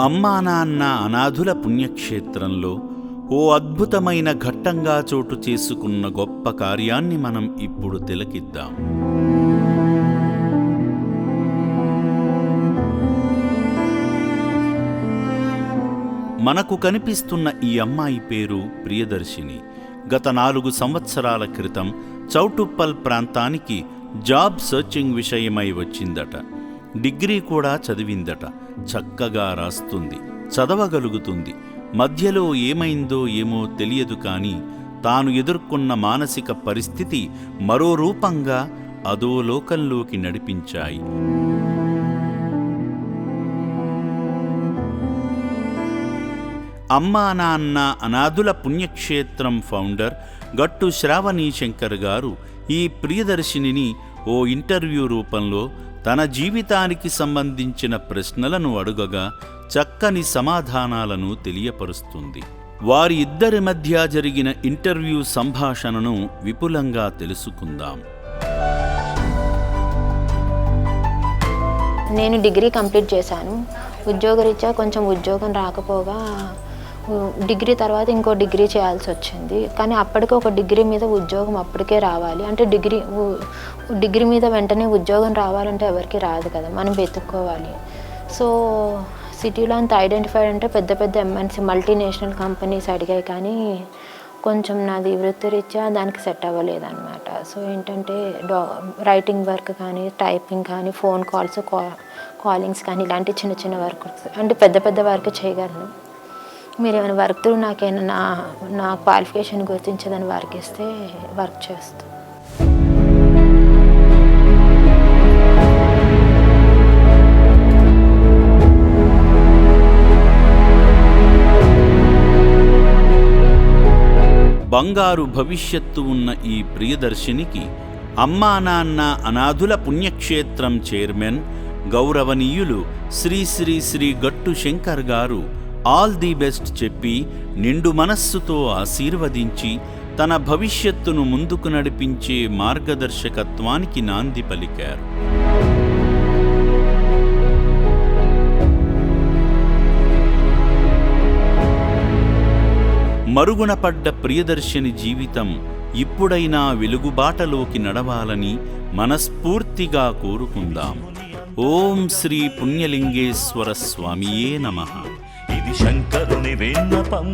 అమ్మా నాన్న అనాథుల పుణ్యక్షేత్రంలో ఓ అద్భుతమైన ఘట్టంగా చోటు చేసుకున్న గొప్ప కార్యాన్ని మనం ఇప్పుడు తిలకిద్దాం. మనకు కనిపిస్తున్న ఈ అమ్మాయి పేరు ప్రియదర్శిని. గత 4 సంవత్సరాల క్రితం చౌటుప్పల్ ప్రాంతానికి జాబ్ సర్చింగ్ విషయమై వచ్చిందట. డిగ్రీ కూడా చదివిందట. చక్కగా రాస్తుంది, చదవగలుగుతుంది. మధ్యలో ఏమైందో ఏమో తెలియదు, కానీ తాను ఎదుర్కొన్న మానసిక పరిస్థితి మరో రూపంగా అదో లోకంలోకి నడిపించాయి. అమ్మా నాన్న అనాథుల పుణ్యక్షేత్రం ఫౌండర్ గట్టు శ్రావణీ శంకర్ గారు ఈ ప్రియదర్శినిని ఓ ఇంటర్వ్యూ రూపంలో తన జీవితానికి సంబంధించిన ప్రశ్నలను అడుగగా చక్కని సమాధానాలను తెలియపరుస్తుంది. వారి ఇద్దరి మధ్య జరిగిన ఇంటర్వ్యూ సంభాషణను విపులంగా తెలుసుకుందాం. నేను డిగ్రీ కంప్లీట్ చేశాను. ఉద్యోగరీత్యా కొంచెం ఉద్యోగం రాకపోగా డిగ్రీ తర్వాత ఇంకో డిగ్రీ చేయాల్సి వచ్చింది. కానీ అప్పటికే ఒక డిగ్రీ మీద ఉద్యోగం అప్పటికే రావాలి అంటే డిగ్రీ మీద వెంటనే ఉద్యోగం రావాలంటే ఎవరికి రాదు కదా, మనం వెతుక్కోవాలి. సో సిటీలో అంత ఐడెంటిఫైడ్ అంటే పెద్ద పెద్ద ఎంఎన్సీ మల్టీనేషనల్ కంపెనీస్ అడిగాయి, కానీ కొంచెం నాది వృత్తిరీత్యా దానికి సెట్ అవ్వలేదన్నమాట. సో ఏంటంటే రైటింగ్ వర్క్ కానీ, టైపింగ్ కానీ, ఫోన్ కాల్స్, కాలింగ్స్ కానీ ఇలాంటి చిన్న చిన్న వర్క్ అంటే పెద్ద పెద్ద వర్క్ చేయగలను. మీరు ఏమైనా వర్క్ నాకేమైనా నా క్వాలిఫికేషన్ గుర్తించదని వర్క్ ఇస్తే వర్క్ చేస్తాను. బంగారు భవిష్యత్తు ఉన్న ఈ ప్రియదర్శినికి అమ్మా నాన్న అనాథుల పుణ్యక్షేత్రం చైర్మన్ గౌరవనీయులు శ్రీ శ్రీ శ్రీ గట్టు శంకర్ గారు ఆల్ ది బెస్ట్ చెప్పి నిండు మనస్సుతో ఆశీర్వదించి తన భవిష్యత్తును ముందుకు నడిపించే మార్గదర్శకత్వానికి నాంది పలికారు. మరుగున పడ్డ ప్రియదర్శిని జీవితం ఇప్పుడైనా వెలుగుబాటలోకి నడవాలని మనస్ఫూర్తిగా కోరుకుందాం. ఓం శ్రీ పుణ్యలింగేశ్వర స్వామియే నమః. ఇది శంకరుని విన్నపం.